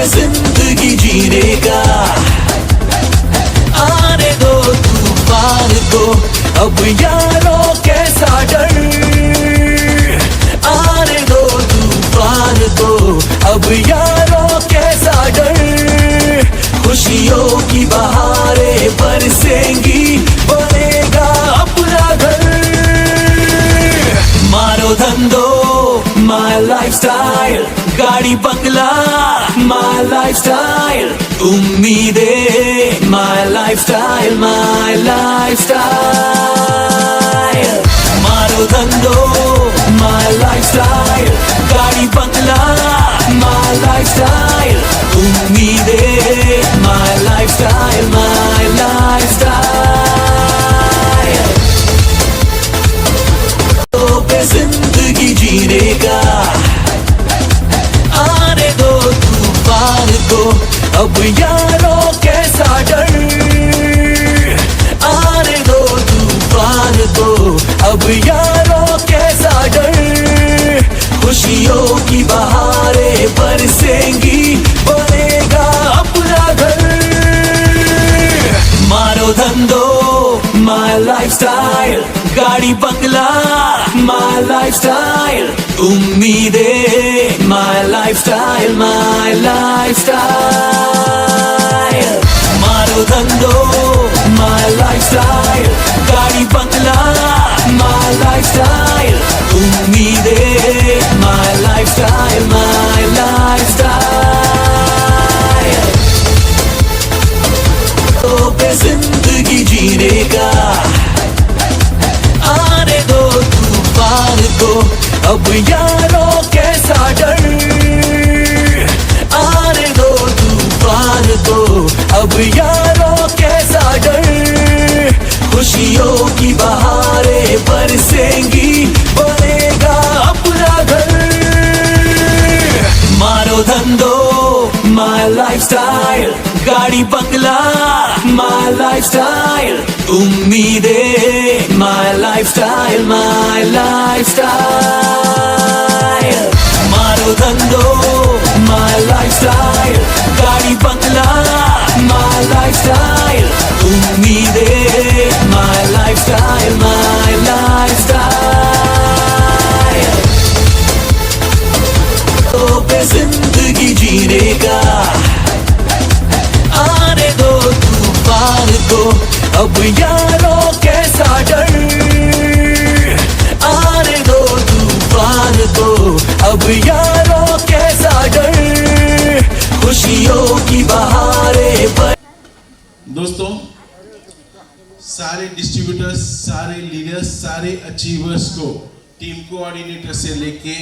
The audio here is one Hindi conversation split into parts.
जिंदगी जीने का। आने दो तूफान को अब यारों कैसा डर, आने दो तूफान को अब यारों कैसा डर। खुशियों की बहारें बरसेंगी, बनेगा अपना घर। मारो धंधो माय लाइफस्टाइल, गाड़ी बंगला माय लाइफस्टाइल, उम्मीदें माय लाइफस्टाइल, माय लाइफस्टाइल। मारो धंधो माय लाइफस्टाइल, गाड़ी बंगला माय लाइफस्टाइल, उम्मीदें माय लाइफस्टाइल, माय लाइफस्टाइल। तो पे जिंदगी जीने का। आने दो तूफान को अब यारों कैसा डर, आने दो तूफान को अब यारों कैसा डर। खुशियों की बहारें बरसेंगी, बनेगा अपना घर। मारो धंधो माय लाइफस्टाइल, गाड़ी बंगला माय लाइफस्टाइल, उम्मीदें माय लाइफस्टाइल, माय लाइफस्टाइल। मारो धंधो माय लाइफस्टाइल, गाड़ी बंगला माय लाइफस्टाइल, उम्मीदें माय लाइफस्टाइल, माय लाइफस्टाइल। तो पे जिंदगी जीने का। आने दो तूफान को अब यारों कैसा डर, आने दो तूफान को अब यारों कैसा डर। खुशियों की बहारें बरसेंगी, बनेगा अपना घर। मारो धंधो माय लाइफस्टाइल, गाड़ी बंगला माय लाइफस्टाइल, उम्मीदें माय लाइफस्टाइल, माय लाइफस्टाइल। मारो धंधो माय लाइफस्टाइल, गाड़ी बंगला माय लाइफस्टाइल, उम्मीदें माय लाइफस्टाइल, माय लाइफस्टाइल। तो पे जिंदगी जीने का। आने दो तूफान को अब यारों कैसा डर, आने दो तूफान को अब यारों कैसा डर। खुशियों की बहारें दोस्तों, सारे डिस्ट्रीब्यूटर्स, सारे लीडर्स, सारे अचीवर्स को टीम कोऑर्डिनेटर से लेके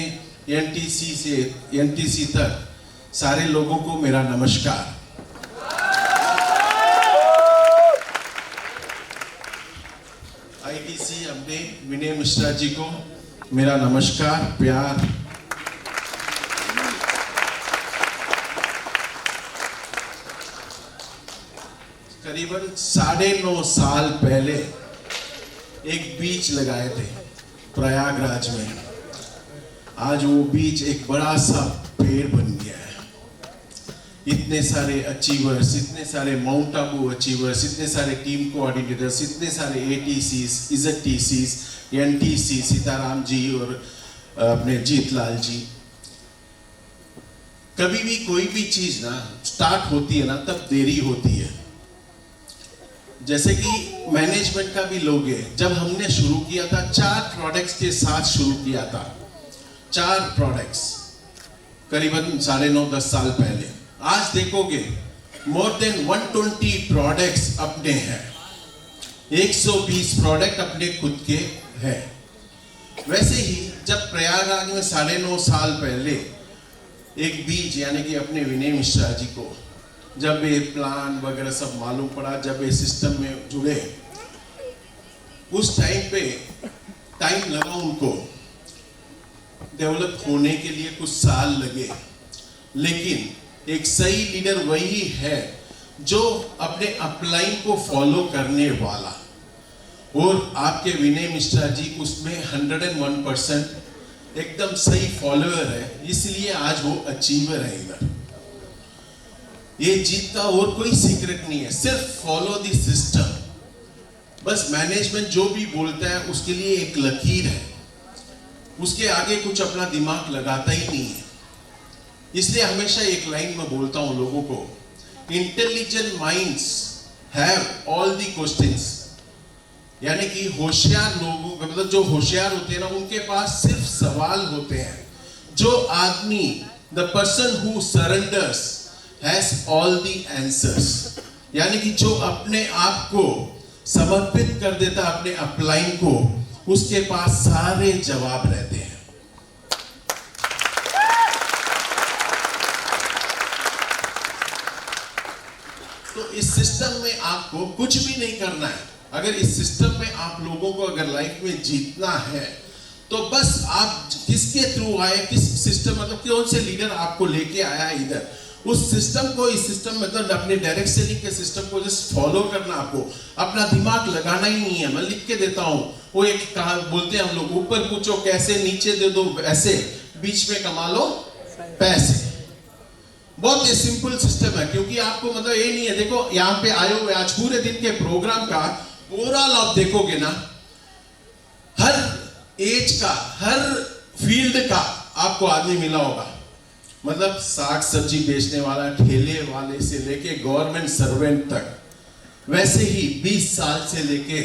एनटीसी तक सारे लोगों को मेरा नमस्कार। आईटीसी अपने विनय मिश्रा जी को मेरा नमस्कार, प्यार। करीबन 9.5 साल पहले एक बीज लगाए थे प्रयागराज में। आज वो बीज एक बड़ा सा पेड़ बन गया है। इतने सारे अचीवर्स, इतने सारे माउंट आबू अचीवर्स, इतने सारे टीम कोऑर्डिनेटर्स, इतने सारे एटीसीज, इजटीसीज, एनटीसी, सीताराम जी और अपने जीतलाल जी। कभी भी कोई भी चीज ना स्टार्ट होती है ना, तब देरी होती है। जैसे कि मैनेजमेंट का भी लोग है, जब हमने शुरू किया था 4 प्रोडक्ट्स के साथ शुरू किया था। 4 प्रोडक्ट्स करीबन 9.5-10 साल पहले। आज देखोगे मोर देन 120 प्रोडक्ट्स अपने हैं, 120 प्रोडक्ट अपने खुद के हैं। वैसे ही जब प्रयागराज में 9.5 साल पहले एक बीज यानी कि अपने विनय मिश्रा जी को जब ये प्लान वगैरह सब मालूम पड़ा, जब ये सिस्टम में जुड़े, उस टाइम पे टाइम लगा उनको डेवलप होने के लिए, कुछ साल लगे। लेकिन एक सही लीडर वही है जो अपने अपलाइन को फॉलो करने वाला, और आपके विनय मिश्रा जी उसमें 101% एकदम सही फॉलोअर है, इसलिए आज वो अचीवर है इधर। ये जीत का और कोई सीक्रेट नहीं है, सिर्फ फॉलो द सिस्टम। बस मैनेजमेंट जो भी बोलता है उसके लिए एक लकीर है, उसके आगे कुछ अपना दिमाग लगाता ही नहीं है। इसलिए हमेशा एक लाइन में बोलता हूं लोगों को, intelligent minds have all the questions. यानी कि होशियार लोगों, मतलब जो होशियार होते हैं ना, उनके पास सिर्फ सवाल होते हैं। जो आदमी, the person who surrenders has all the answers. यानी कि जो अपने आप को समर्पित कर देता अपने अपलाइन को, उसके पास सारे जवाब रहते हैं। तो इस सिस्टम में आपको कुछ भी नहीं करना है। अगर इस सिस्टम में आप लोगों को अगर लाइफ में जीतना है, तो बस आप किसके थ्रू आए, किस सिस्टम, मतलब कौन से लीडर आपको लेके आया है इधर, उस सिस्टम को, इस सिस्टम मतलब अपने डायरेक्ट सेलिंग के सिस्टम को जस्ट फॉलो करना। आपको अपना दिमाग लगाना ही नहीं है। मैं लिख के देता हूं, वो एक कहा बोलते हैं हम लोग, ऊपर पूछो कैसे, नीचे दे दो ऐसे, बीच में कमा लो पैसे। बहुत ही सिंपल सिस्टम है, क्योंकि आपको मतलब ये नहीं है। देखो यहाँ पे आए हुए आज पूरे दिन के प्रोग्राम का ओवरऑल आप देखोगे ना, हर एज का, हर फील्ड का आपको आदमी मिला होगा। मतलब साग सब्जी बेचने वाला, ठेले वाले से लेके गवर्नमेंट सर्वेंट तक, वैसे ही 20 साल से लेके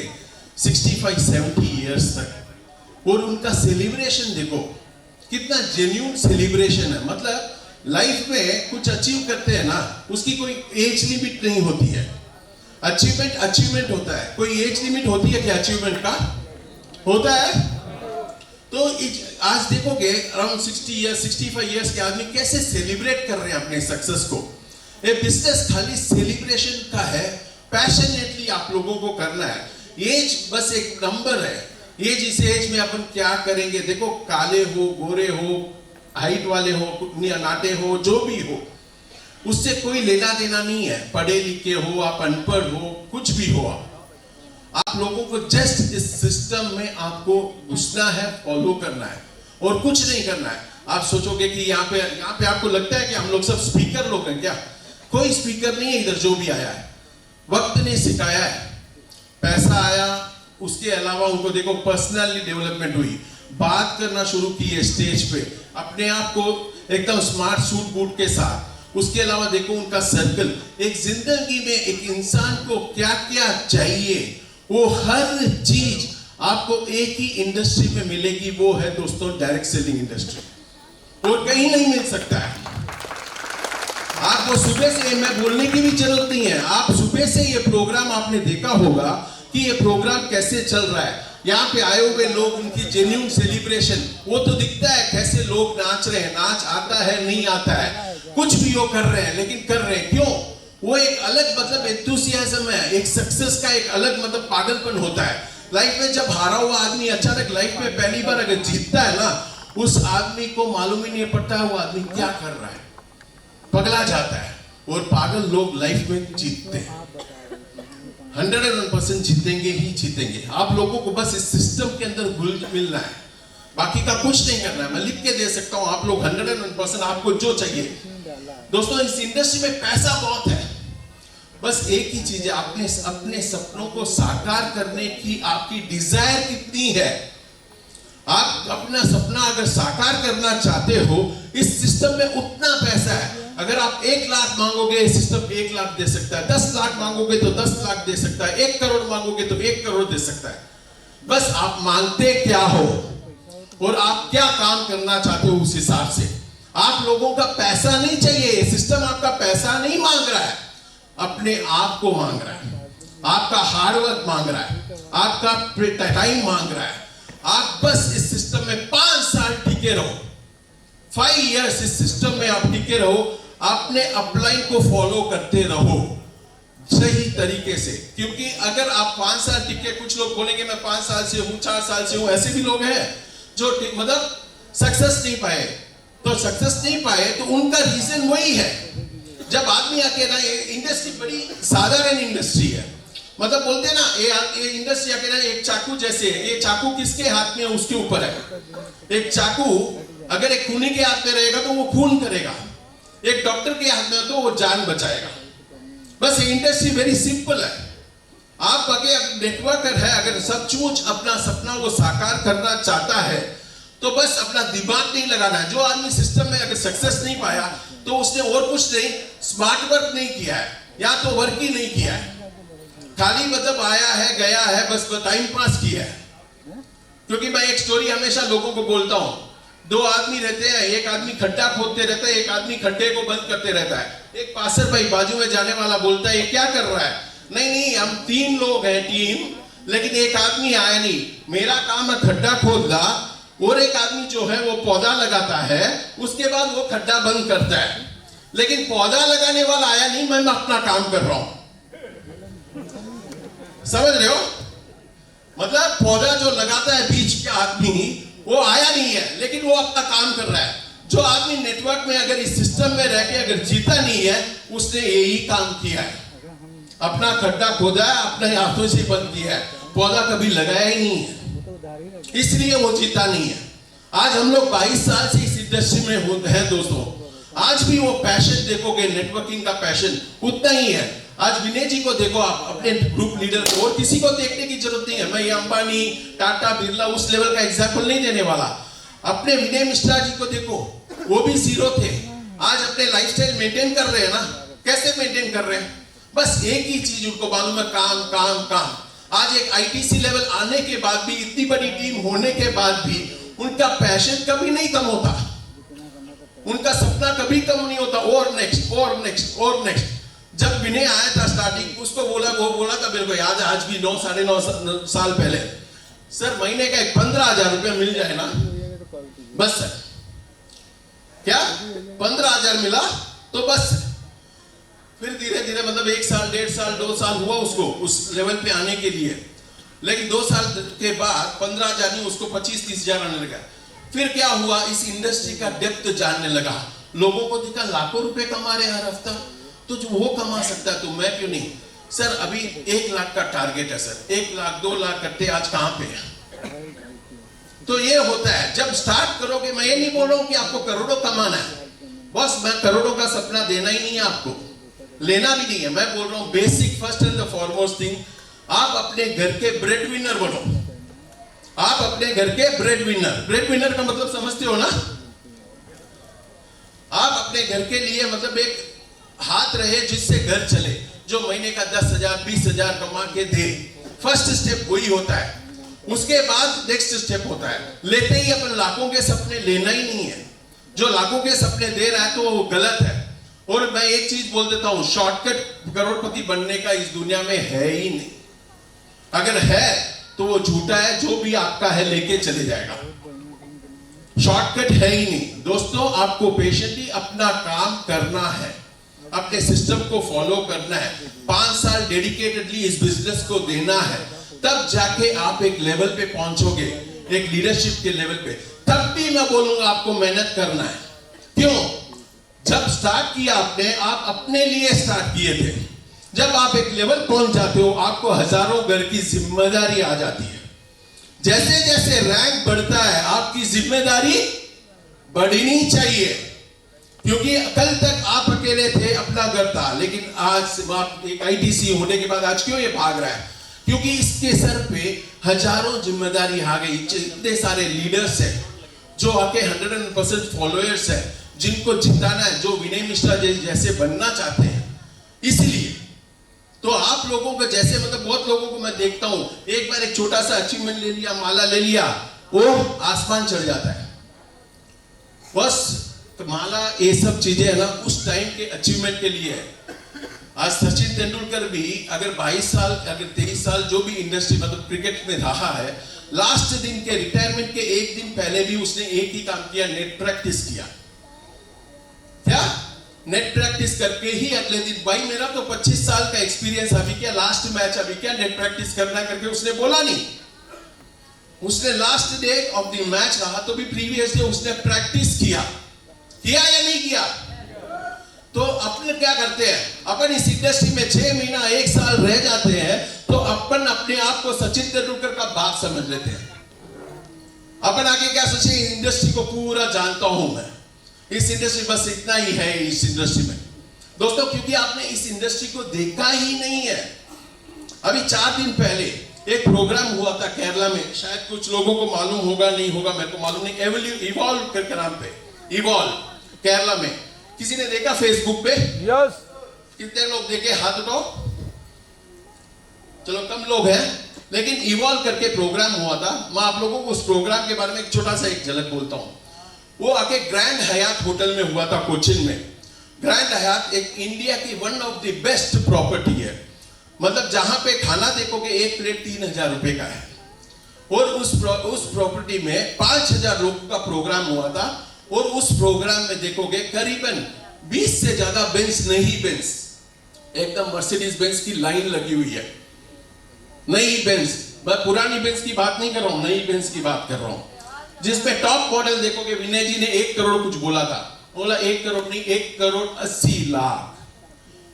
65-70 इयर्स तक। और उनका सेलिब्रेशन देखो कितना जेन्युइन सेलिब्रेशन है। मतलब लाइफ में कुछ अचीव करते हैं ना, उसकी कोई एज लिमिट नहीं होती है। अचीवमेंट होता है। कोई एज लिमिट होती है क्या अचीवमेंट का? होता है। तो आज देखोगे अराउंड 60 इयर्स 65 इयर्स के आदमी कैसे सेलिब्रेट कर रहे हैं अपने सक्सेस को। ये बिजनेस खाली सेलिब्रेशन का है, पैशनेटली आप लोगों को करना है। एज बस एक नंबर है। एज, इस एज में अपन क्या करेंगे, देखो काले हो, गोरे हो, हाइट वाले हो, नाटे हो, जो भी हो, उससे कोई लेना देना नहीं है। पढ़े लिखे हो, आप अनपढ़ हो, कुछ भी हो, आप लोगों को जस्ट इस सिस्टम में आपको घुसना है, फॉलो करना है और कुछ नहीं करना है। आप सोचोगे कि यहाँ पे आपको लगता है कि हम लोग सब स्पीकर लोग हैं क्या? कोई स्पीकर नहीं है इधर। जो भी आया है वक्त ने सिखाया है, पैसा आया, उसके अलावा उनको देखो पर्सनली डेवलपमेंट हुई, बात करना शुरू की है स्टेज पे अपने आप को एकदम स्मार्ट सूट बूट के साथ। उसके अलावा देखो उनका सर्कल, एक जिंदगी में एक इंसान को क्या क्या चाहिए, वो हर चीज आपको एक ही इंडस्ट्री में मिलेगी। वो है दोस्तों डायरेक्ट सेलिंग इंडस्ट्री, और कहीं नहीं मिल सकता है। आपको सुबह से, मैं बोलने की भी जरूरत नहीं है, आप सुबह से ये प्रोग्राम आपने देखा होगा कि ये प्रोग्राम कैसे चल रहा है। यहाँ पे आए हुए लोग, उनकी जेन्युइन सेलिब्रेशन, वो तो दिखता है कैसे लोग नाच रहे हैं। नाच आता है नहीं आता है, कुछ भी वो कर रहे हैं, लेकिन कर रहे हैं क्यों? वो एक अलग मतलब एंथुसियाज्म है, एक सक्सेस का एक अलग मतलब पागलपन होता है। लाइफ में जब हारा हुआ आदमी अचानक लाइफ में पहली बार अगर जीतता है ना, उस आदमी को मालूम ही नहीं पड़ता है वो आदमी क्या कर रहा है, पगला जाता है। और पागल लोग लाइफ में जीतते हैं, 101% जीतेंगे ही जीतेंगे। आप लोगों को बस इस सिस्टम के अंदर घुल मिलना है, बाकी का कुछ नहीं करना है। मैं लिख के दे सकता हूं, आप लोग 101% आपको जो चाहिए। दोस्तों इस इंडस्ट्री में पैसा बहुत है, बस एक ही चीज है, आपने अपने सपनों को साकार करने की आपकी डिजायर कितनी है। आप अपना सपना अगर साकार करना चाहते हो, इस सिस्टम में उतना पैसा है। अगर आप 1 लाख मांगोगे, सिस्टम 1 लाख दे सकता है। 10 लाख मांगोगे तो 10 लाख दे सकता है। 1 करोड़ मांगोगे तो 1 करोड़ दे सकता है। बस आप मांगते क्या हो और आप क्या काम करना चाहते हो, उस हिसाब से। आप लोगों का पैसा नहीं चाहिए, सिस्टम आपका पैसा नहीं मांग रहा है, अपने आप को मांग रहा है, आपका हार्डवर्क मांग रहा है, आपका टाइम मांग रहा है। आप बस इस सिस्टम में 5 साल टिके रहो, 5 इयर्स इस सिस्टम में आप टिके रहो, अपने अपलाइन को फॉलो करते रहो सही तरीके से। क्योंकि अगर आप 5 साल टिके, कुछ लोग बोलेंगे मैं 5 साल से हूं, 4 साल से हूं, ऐसे भी लोग हैं जो मतलब सक्सेस नहीं पाए। तो सक्सेस नहीं पाए तो उनका रीजन वही है, जब आदमी अकेला, इंडस्ट्री बड़ी साधारण इंडस्ट्री है, मतलब बोलते हैं ना ये इंडस्ट्री अकेला एक चाकू जैसे है। ये चाकू किसके हाथ में है उसके ऊपर है। एक चाकू अगर एक खूनी के हाथ में रहेगा तो वो खून करेगा, एक डॉक्टर के हाथ में तो वो जान बचाएगा। बस इंडस्ट्री वेरी सिंपल है। आप अगर नेटवर्कर है, अगर सचमुच अपना सपना को साकार करना चाहता है तो बस अपना दिमाग नहीं लगाना है। जो आदमी सिस्टम में अगर सक्सेस नहीं पाया तो उसने और कुछ नहीं, स्मार्ट वर्क नहीं किया है या तो वर्क ही नहीं किया है, खाली मतलब आया है गया है, बस टाइम पास किया है। क्योंकि मैं एक स्टोरी हमेशा लोगों को बोलता हूं, दो आदमी रहते हैं, एक आदमी खड्डा खोदते रहता है, एक आदमी खड्डे को बंद करते रहता है। एक पासर भाई बाजू में जाने वाला बोलता है ये क्या कर रहा है? नहीं हम 3 लोग हैं टीम, लेकिन एक आदमी आया नहीं, मेरा काम है खड्डा खोदना और एक आदमी जो है वो पौधा लगाता है, उसके बाद वो खड्डा बंद करता है। लेकिन पौधा लगाने वाला आया नहीं, मैं अपना काम कर रहा हूं। समझ रहे हो? मतलब पौधा जो लगाता है बीच के आदमी वो आया नहीं है, लेकिन वो अपना काम कर रहा है। जो आदमी नेटवर्क में अगर इस सिस्टम में रह के अगर जीता नहीं है, उसने यही काम किया है, अपना खड्डा खोदा है, अपने हाथों से बंद किया है, पौधा कभी लगाया ही नहीं है, इसलिए वो जीता नहीं है। आज हम लोग 22 साल से इस इंडस्ट्री में होते हैं दोस्तों, आज भी वो पैशन देखोगे, नेटवर्किंग का पैशन उतना ही है। आज विनय जी को देखो, आप अपने ग्रुप लीडर को, और किसी को देखने की जरूरत नहीं है। मैं ये अंबानी, टाटा, बिरला उस लेवल का एग्जाम्पल नहीं देने वाला। अपने विनय मिश्रा जी को देखो, वो भी जीरो थे, आज अपने लाइफस्टाइल मेंटेन कर रहे हैं ना। कैसे मेंटेन कर रहे हैं? बस एक ही चीज उनको मालूम है, काम काम काम। आज एक आईटीसी लेवल आने के बाद भी, इतनी बड़ी टीम होने के बाद भी उनका पैशन कभी नहीं कम होता, उनका सपना कभी कम नहीं होता, और नेक्स्ट और नेक्स्ट और नेक्स्ट। जब विनय आया था स्टार्टिंग, उसको वो बोला था, मेरे को याद है आज भी 9 साढ़े 9 साल पहले, सर महीने का 15,000 रुपया मिल जाए ना बस सर। क्या 15,000 मिला तो बस। फिर धीरे धीरे मतलब 1 साल 1.5 साल 2 साल हुआ उसको उस लेवल पे आने के लिए, लेकिन 2 साल के बाद 15,000 नहीं, उसको 25-30,000 आने लगा। फिर क्या हुआ, इस इंडस्ट्री का डेप्थ जानने लगा, लोगों को दिखा लाखों रुपए कमा रहे हर हफ्ता, तो जो वो कमा सकता है तो मैं क्यों नहीं। सर अभी 1 लाख का टारगेट है सर, 1 लाख 2 लाख करते आज कहां पे है? तो ये होता है जब स्टार्ट करोगे। मैं ये नहीं बोल रहा हूं कि आपको करोड़ों कमाना है, बस मैं करोड़ों का सपना देना ही नहीं है, आपको लेना भी नहीं है। मैं बोल रहा हूं basic first and the foremost thing, आप अपने घर के ब्रेड विनर बनो। आप अपने घर के ब्रेड विनर का मतलब समझते हो ना? आप अपने घर के लिए मतलब एक हाथ रहे जिससे घर चले, जो महीने का 10,000 20,000 कमा के दे। फर्स्ट स्टेप वही होता है, उसके बाद नेक्स्ट स्टेप होता है। लेते ही अपन लाखों के सपने लेना ही नहीं है। जो लाखों के सपने दे रहा है तो वो गलत है। और मैं एक चीज बोल देता हूं, शॉर्टकट करोड़पति बनने का इस दुनिया में है ही नहीं। अगर है तो वो झूठा है, जो भी आपका है लेके चले जाएगा। शॉर्टकट है ही नहीं दोस्तों। आपको पेशेंटली अपना काम करना है, अपने सिस्टम को फॉलो करना है, 5 साल डेडिकेटेडली इस बिजनेस को देना है, तब जाके आप एक लेवल पे पहुंचोगे, एक लीडरशिप के लेवल पे। तब भी मैं बोलूंगा आपको मेहनत करना है। क्यों? जब स्टार्ट किया आपने, आप अपने लिए स्टार्ट किए थे। जब आप एक लेवल पहुंच जाते हो, आपको हजारों घर की जिम्मेदारी आ जाती है। जैसे जैसे रैंक बढ़ता है, आपकी जिम्मेदारी बढ़नी चाहिए, क्योंकि कल तक आप अकेले थे, अपना घर था, लेकिन आज आप एक आईटीसी होने के बाद आज क्यों ये भाग रहा है? क्योंकि इसके सर पे हजारों जिम्मेदारी आ गई। इतने सारे लीडर्स हैं जो आके 100% फॉलोअर्स हैं, जिनको जिताना है, जो विनय मिश्रा जैसे बनना चाहते हैं। इसलिए तो आप लोगों को जैसे मतलब बहुत लोगों को मैं देखता हूं, एक बार एक छोटा सा अचीवमेंट ले लिया, माला ले लिया, वो आसमान चढ़ जाता है। बस तो माला ये सब चीजें है ना उस टाइम के अचीवमेंट के लिए है। आज सचिन तेंदुलकर भी अगर 22 साल अगर 23 साल जो भी इंडस्ट्री मतलब क्रिकेट में रहा है, लास्ट दिन के रिटायरमेंट के 1 दिन पहले भी उसने एक ही काम किया, नेट प्रैक्टिस किया। क्या नेट प्रैक्टिस करके ही अगले दिन, भाई मेरा तो 25 साल का एक्सपीरियंस, अभी क्या लास्ट मैच, अभी क्या नेट प्रैक्टिस करना करके उसने बोला नहीं। उसने last day of the match रहा तो भी प्रीवियस डे उसने प्रैक्टिस किया या नहीं किया? तो अपन क्या करते हैं, अपन इस इंडस्ट्री में 6 महीना 1 साल रह जाते हैं तो अपन अपने आप को सचिन तेंदुलकर का बाप समझ लेते हैं। अपन आगे क्या सोचे, इंडस्ट्री को पूरा जानता हूं मैं, इस इंडस्ट्री बस इतना ही है इस इंडस्ट्री में दोस्तों, क्योंकि आपने इस इंडस्ट्री को देखा ही नहीं है। अभी 4 दिन पहले एक प्रोग्राम हुआ था केरला में, शायद कुछ लोगों को मालूम होगा, नहीं होगा, मेरे को मालूम नहीं, इवॉल्व करके नाम पे, इवॉल्व केरला में। किसी ने देखा फेसबुक पे? यस। कितने लोग देखे? हाथ उठाओ। चलो कम लोग हैं, लेकिन इवॉल्व करके प्रोग्राम हुआ था। मैं आप लोगों को उस प्रोग्राम के बारे में एक छोटा सा एक झलक बोलता हूं। वो आके ग्रैंड हयात होटल में हुआ था कोचिन में। ग्रैंड हयात एक इंडिया की one of the best property है, मतलब जहां पे खाना देखोगे एक प्लेट 3000 रुपए का है, और उस प्रॉपर्टी में 5000 लोगों का प्रोग्राम हुआ था, और उस प्रोग्राम में देखोगे करीबन 20 से ज्यादा बेंच, नई बेंच, एकदम मर्सिडीज बेंच की लाइन लगी हुई है। नई बेंच, मैं पुरानी बेंच की बात नहीं कर रहा हूं, नई बेंच की बात कर रहा हूं, जिसमें टॉप मॉडल देखोगे। विनय जी ने 1 करोड़ कुछ बोला था, बोला 1 करोड़ नहीं, 1,80,00,000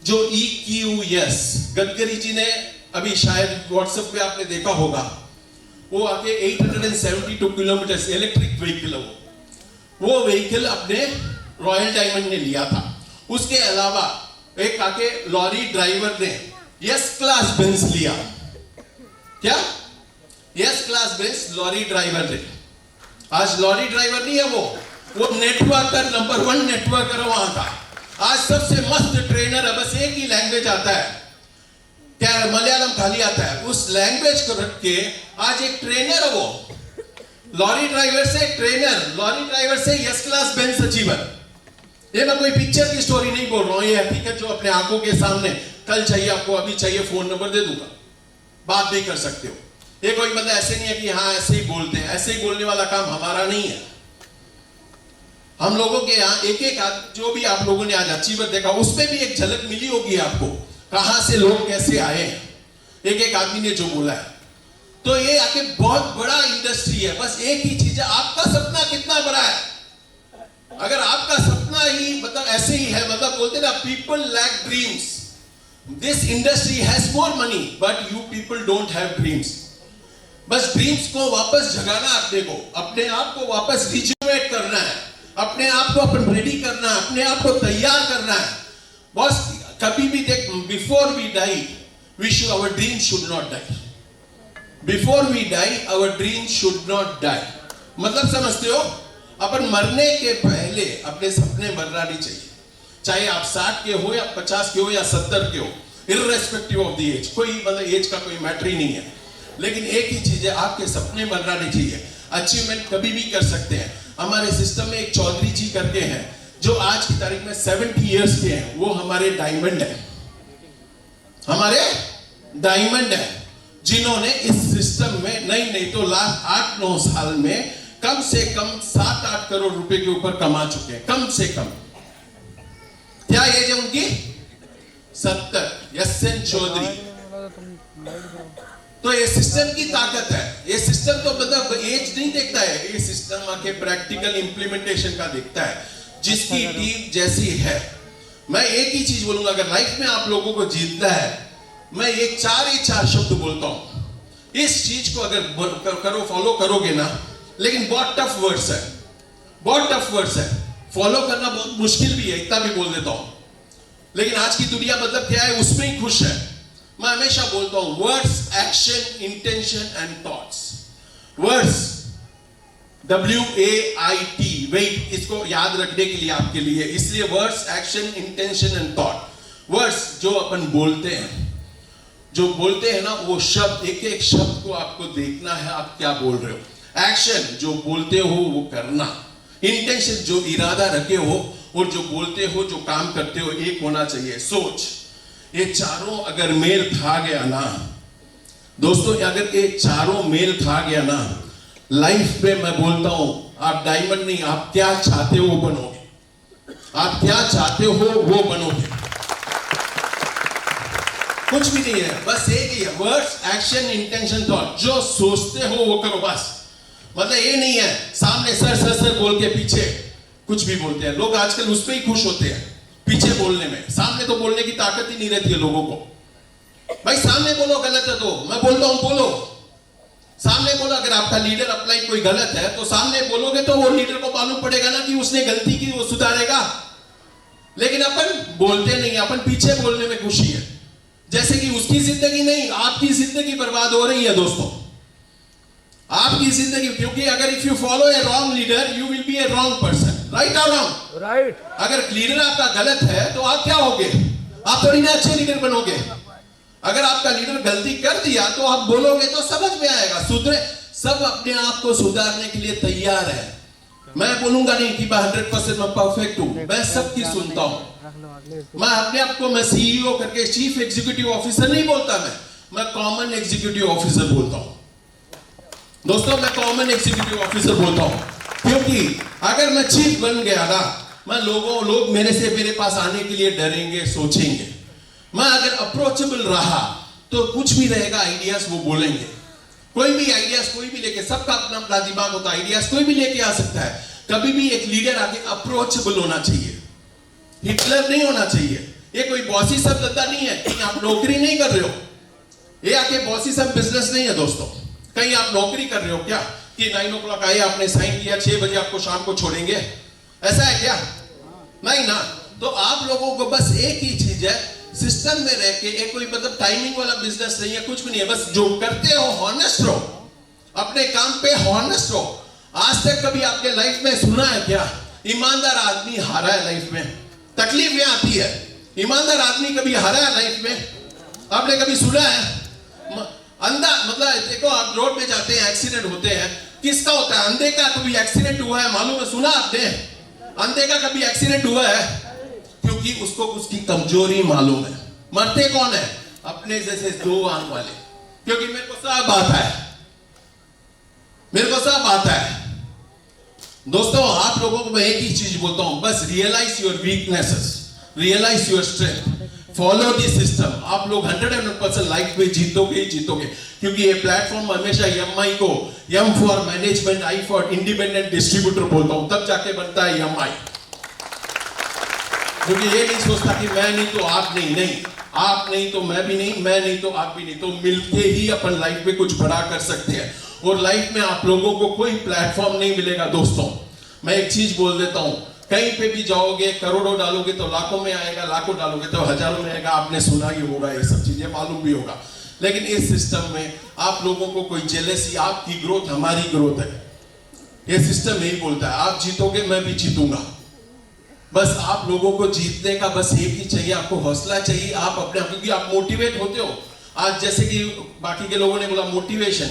जो EQS। गडकरी जी ने अभी शायद व्हाट्सएप पे आपने देखा होगा, वो आके 872 किलोमीटर इलेक्ट्रिक व्हीकल है वो व्हीकल अपने रॉयल डायमंड ने लिया था। उसके अलावा एक आके लॉरी ड्राइवर ने यस क्लास बेंज लिया। क्या? S class Benz lorry driver ने। आज लॉरी ड्राइवर नहीं है वो नेटवर्कर, नंबर 1 नेटवर्कर है वहां का। आज सबसे मस्त ट्रेनर है, बस एक ही लैंग्वेज आता है, क्या? मलयालम खाली आता है। उस लैंग्वेज को रख के आज एक ट्रेनर है वो, लॉरी ड्राइवर से ट्रेनर, लॉरी ड्राइवर से यस क्लास बेंज अचीवर। ये मैं कोई पिक्चर की स्टोरी नहीं बोल रहा हूं, ये हकीकत जो अपने आंखों के सामने। कल चाहिए आपको, अभी चाहिए, फोन नंबर दे दूंगा, बात भी कर सकते हो। ये कोई मतलब ऐसे नहीं है कि हाँ ऐसे ही बोलते हैं, ऐसे ही बोलने वाला काम हमारा नहीं है। हम लोगों के यहाँ एक एक जो भी आप लोगों ने आज अचीवर देखा, उसमें भी एक झलक मिली होगी आपको, कहां से लोग कैसे आए हैं, एक एक आदमी ने जो बोला है। तो ये आके बहुत बड़ा इंडस्ट्री है। बस एक ही चीज है, आपका सपना कितना बड़ा है। अगर आपका सपना ही मतलब ऐसे ही है, मतलब बोलते ना, people lack dreams, this industry has more money but you people don't have dreams. बस ड्रीम्स को वापस जगाना, अपने आप को वापस रिजुवेट करना है, अपने आप को अपन रेडी करना है, अपने आप को तैयार करना है। बस कभी भी देख, before we die our dream should not die. Before we die our dream should not die. मतलब समझते हो? अपन मरने के पहले अपने सपने मरना नहीं चाहिए, चाहे आप 60 के हो या 50 के हो या 70 के हो, इररेस्पेक्टिव ऑफ द एज। कोई मतलब एज का कोई मैटर ही नहीं है, लेकिन एक ही चीज है, आपके सपने मरना नहीं चाहिए। अचीवमेंट कभी भी कर सकते हैं। हमारे सिस्टम में एक चौधरी जी करके हैं, जो आज की तारीख में 70 इयर्स के हैं, वो हमारे डायमंड है, हमारे डायमंड है, जिन्होंने इस सिस्टम में नहीं तो लास्ट 8-9 साल में कम से कम 7-8 करोड़ रुपए के ऊपर कमा चुके हैं, कम से कम। क्या एज है उनकी? 70। यस चौधरी। तो ये सिस्टम की ताकत है। ये सिस्टम तो मतलब एज नहीं देखता है, ये सिस्टम आके प्रैक्टिकल इंप्लीमेंटेशन का देखता है, जिसकी टीम जैसी है। मैं एक ही चीज बोलूंगा, अगर लाइफ में आप लोगों को जीतना है, मैं ये 4 शब्द बोलता हूं। इस चीज को अगर करो, फॉलो करोगे ना, लेकिन बहुत टफ वर्ड्स है, बहुत टफ वर्ड्स है, फॉलो करना बहुत मुश्किल भी है, इतना भी बोल देता हूं। लेकिन आज की दुनिया मतलब क्या है, उसमें ही खुश है। मैं हमेशा बोलता हूं, words, action, intention and thoughts. Words WAIT, wait, इसको याद रखने के लिए आपके लिए, इसलिए words, action, intention and thought. Words जो अपन बोलते हैं, जो बोलते हैं ना, वो शब्द, एक एक शब्द को आपको देखना है, आप क्या बोल रहे हो। एक्शन जो बोलते हो वो करना, इंटेंशन जो इरादा रखे हो, और जो बोलते हो, जो काम करते हो, एक होना चाहिए सोच। ये चारों अगर मेल खा गया ना दोस्तों, अगर ये चारों मेल खा गया ना, लाइफ में मैं बोलता हूं, आप डायमंड नहीं, आप क्या चाहते हो वो बनोगे, आप क्या चाहते हो वो बनोगे। कुछ भी नहीं है, बस एक ही है, वर्ड्स, एक्शन, इंटेंशन, थॉट। जो सोचते हो वो करो बस। मतलब ये नहीं है सामने सर बोल के पीछे कुछ भी बोलते हैं लोग। आजकल उस पे ही खुश होते हैं, पीछे बोलने में। सामने तो बोलने की ताकत ही नहीं रहती है लोगों को। भाई सामने बोलो, गलत है तो मैं बोलता हूं बोलो, सामने बोलो, अगर आपका लीडर अप्लाई कोई गलत है तो सामने बोलोगे तो वो लीडर को मालूम पड़ेगा ना कि उसने गलती की, वो सुधारेगा। लेकिन अपन बोलते नहीं, अपन पीछे बोलने में खुशी है, जैसे कि उसकी जिंदगी नहीं, आपकी जिंदगी बर्बाद हो रही है दोस्तों, आपकी जिंदगी। क्योंकि अगर if you follow A wrong leader you will be A wrong person, right और रॉन्ग? राइट। अगर लीडर आपका गलत है तो आप क्या होगे? आप थोड़ी ना अच्छे लीडर बनोगे। अगर आपका लीडर गलती कर दिया तो आप बोलोगे तो समझ में आएगा, सुधरे। सब अपने आप को सुधारने के लिए तैयार है। मैं बोलूंगा नहीं कि मैं 100% मैं परफेक्ट हूं, मैं सबकी सुनता हूं। मैं अपने आप को मैं सीईओ करके, चीफ एग्जीक्यूटिव ऑफिसर नहीं बोलता, मैं कॉमन एग्जीक्यूटिव ऑफिसर बोलता हूं दोस्तों, मैं कॉमन एग्जीक्यूटिव ऑफिसर बोलता हूं। क्योंकि अगर मैं चीफ बन गया ना, मैं लोग मेरे पास आने के लिए डरेंगे, सोचेंगे। मैं अगर अप्रोचेबल रहा तो कुछ भी रहेगा, आइडियाज वो बोलेंगे। कोई भी आइडियाज कोई भी लेके, सबका अपना अपना दिमाग होता है, आइडियाज कोई भी लेके आ सकता है। कभी भी एक लीडर आके अप्रोचेबल होना चाहिए, हिटलर नहीं होना चाहिए। ये कोई बॉसी सब धंधा नहीं है, कहीं आप नौकरी नहीं कर रहे हो, ये आके बॉसी सब बिजनेस नहीं है दोस्तों। कहीं आप नौकरी कर रहे हो क्या कि 9 o'clock आए, आपने साइन किया, 6 बजे आपको शाम को छोड़ेंगे, ऐसा है क्या? नहीं ना। तो आप लोगों को बस एक ही चीज है, सिस्टम में रह के, एक कोई मतलब टाइमिंग वाला बिजनेस नहीं है, कुछ भी नहीं है। बस जो करते हो हॉनेस्ट रहो, अपने काम पे हॉनेस्ट रहो। आज तक कभी आपने लाइफ में सुना है क्या ईमानदार आदमी हारा है लाइफ में? तकलीफ में आती है, ईमानदार आदमी कभी हारा है लाइफ में? आपने कभी सुना है? अंधा मतलब देखो, आप रोड में जाते हैं, एक्सीडेंट होते हैं, किसका होता है? अंधे का कभी एक्सीडेंट हुआ है मालूम है? सुना आपने अंधे का कभी एक्सीडेंट हुआ है? क्योंकि उसको उसकी कमजोरी मालूम है। मरते कौन है? अपने जैसे 2 आंख वाले। क्योंकि मेरे को सब आता है, मेरे को सब आता है। दोस्तों, आप लोगों को मैं एक ही चीज बोलता हूं, बस realise your weaknesses, realise your strength, follow the system. आप लोग 100% लाइफ में जीतोगे ही जीतोगे। क्योंकि ये प्लेटफॉर्म हमेशा एमआई को, M for management, I for independent distributor बोलता हूं, तब जाके बनता है एमआई। क्योंकि ये नहीं सोचता कि मैं नहीं तो आप नहीं, नहीं आप नहीं तो मैं भी नहीं, मैं नहीं तो आप भी नहीं, तो मिलके ही अपन लाइफ में कुछ बड़ा कर सकते हैं। और लाइफ में आप लोगों को कोई प्लेटफॉर्म नहीं मिलेगा दोस्तों। मैं एक चीज बोल देता हूं, कहीं पे भी जाओगे, करोड़ों डालोगे तो लाखों में आएगा, लाखों डालोगे तो हजारों में आएगा। आपने सुना ही होगा, ये सब चीजें मालूम भी होगा। लेकिन इस सिस्टम में आप लोगों को कोई जेलसी, आपकी ग्रोथ हमारी ग्रोथ है, ये सिस्टम यही बोलता है। आप जीतोगे, मैं भी जीतूंगा। बस आप लोगों को जीतने का बस एक ही चाहिए, आपको हौसला चाहिए। आप अपने, क्योंकि आप मोटिवेट होते हो। आज जैसे कि बाकी के लोगों ने बोला मोटिवेशन,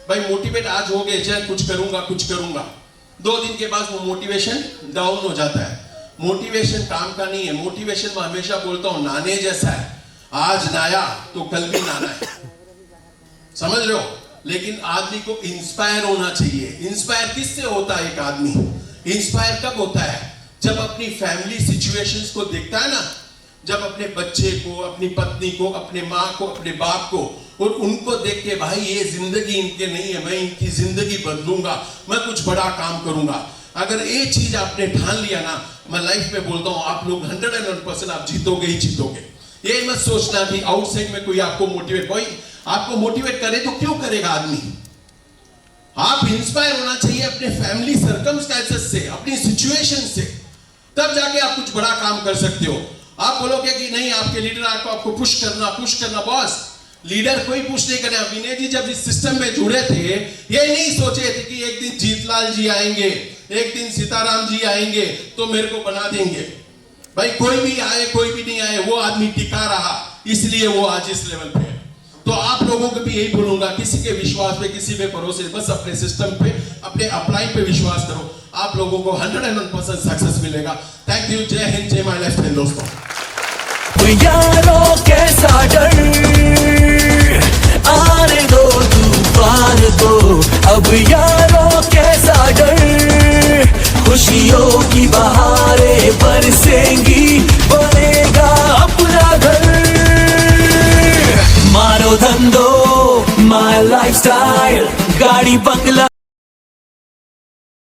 भाई मोटिवेट आज हो गए, चाहे कुछ करूंगा कुछ करूंगा, 2 दिन के बाद वो मोटिवेशन डाउन हो जाता है। मोटिवेशन काम का नहीं है। मोटिवेशन मैं हमेशा बोलता हूं नाने जैसा है, आज नाया तो कल भी नाना है, समझ रहे हो? लेकिन आदमी को इंस्पायर होना चाहिए। इंस्पायर किससे होता है? एक आदमी इंस्पायर कब होता है? जब अपनी फैमिली सिचुएशंस को देखता है ना, जब अपने बच्चे को, अपनी पत्नी को, अपने माँ को, अपने बाप को, और उनको देख के भाई ये जिंदगी इनके नहीं है, मैं इनकी जिंदगी बदलूंगा, मैं कुछ बड़ा काम करूंगा। अगर ये चीज आपने ठान लिया ना, मैं लाइफ में बोलता हूं आप लोग 101% आप जीतोगे ही जीतोगे। ये मत सोचना कि आउटसाइड में कोई आपको मोटिवेट, कोई आपको मोटिवेट करे तो क्यों करेगा आदमी? आप इंस्पायर होना चाहिए अपने फैमिली सर्कमस्टेंसेस से, अपनी सिचुएशन से, तब जाके आप कुछ बड़ा काम कर सकते हो। आप बोलोगे कि नहीं आपके लीडर आपको पुश करना। बॉस लीडर कोई पुश नहीं करना। विनय जी जब इस सिस्टम में जुड़े थे, ये नहीं सोचे थे कि एक दिन जीतलाल जी आएंगे, एक दिन सीताराम जी आएंगे तो मेरे को बना देंगे। भाई कोई भी आए कोई भी नहीं आए, वो आदमी टिका रहा, इसलिए वो आज इस लेवल पे है। तो आप लोगों को भी यही बोलूंगा, किसी के विश्वास पे, किसी पे भरोसे, बस अपने सिस्टम पे, अपने अप्लाई पे विश्वास करो। आप लोगों को 101% सक्सेस मिलेगा। Thank you. जय हिंद, जय माय लाइफस्टाइल दोस्तों। यारों कैसा डर, आने दो तूफान को, अब यारों कैसा डर, खुशियों की बहारें बरसेंगी, बनेगा अपना घर। मारो धंधो माय लाइफस्टाइल, गाड़ी बंगला